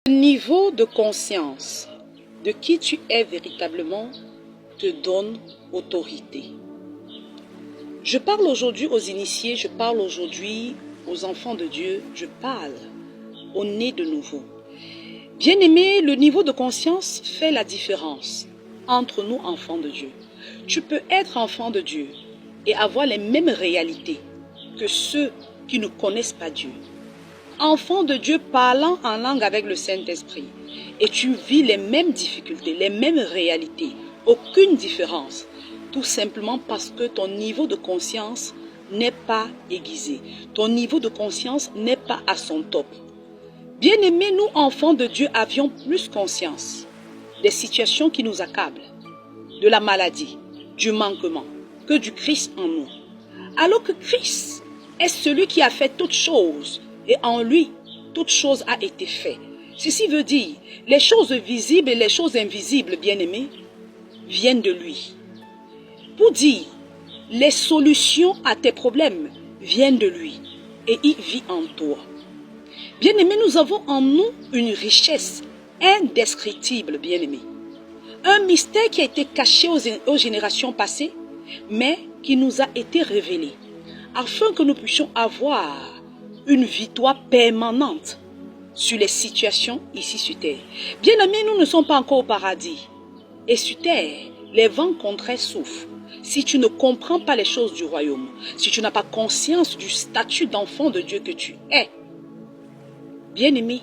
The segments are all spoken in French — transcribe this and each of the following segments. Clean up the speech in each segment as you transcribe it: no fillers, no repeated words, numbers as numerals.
Le niveau de conscience de qui tu es véritablement te donne autorité. Je parle aujourd'hui aux initiés, je parle aujourd'hui aux enfants de Dieu, je parle aux nés de nouveau. Bien-aimé, le niveau de conscience fait la différence entre nous, enfants de Dieu. Tu peux être enfant de Dieu et avoir les mêmes réalités que ceux qui ne connaissent pas Dieu. Enfant de Dieu parlant en langue avec le Saint-Esprit, et tu vis les mêmes difficultés, les mêmes réalités, aucune différence, tout simplement parce que ton niveau de conscience n'est pas aiguisé, ton niveau de conscience n'est pas à son top. Bien-aimés, nous, enfants de Dieu, avions plus conscience des situations qui nous accablent, de la maladie, du manquement, que du Christ en nous. Alors que Christ est celui qui a fait toutes choses, et en lui, toute chose a été faite. Ceci veut dire, les choses visibles et les choses invisibles, bien-aimés, viennent de lui. Pour dire, les solutions à tes problèmes viennent de lui, et il vit en toi. Bien-aimés, nous avons en nous une richesse indescriptible, bien-aimés. Un mystère qui a été caché aux générations passées, mais qui nous a été révélé, afin que nous puissions avoir une victoire permanente sur les situations ici sur terre. Bien-aimés, nous ne sommes pas encore au paradis. Et sur terre, les vents contraires souffrent. Si tu ne comprends pas les choses du royaume, si tu n'as pas conscience du statut d'enfant de Dieu que tu es, bien-aimé,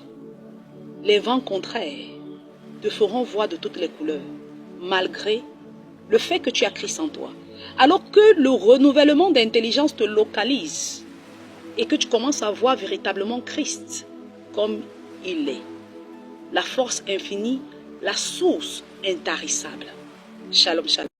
les vents contraires te feront voir de toutes les couleurs, malgré le fait que tu as Christ en toi. Alors que le renouvellement d'intelligence te localise et que tu commences à voir véritablement Christ comme il est. La force infinie, la source intarissable. Shalom, shalom.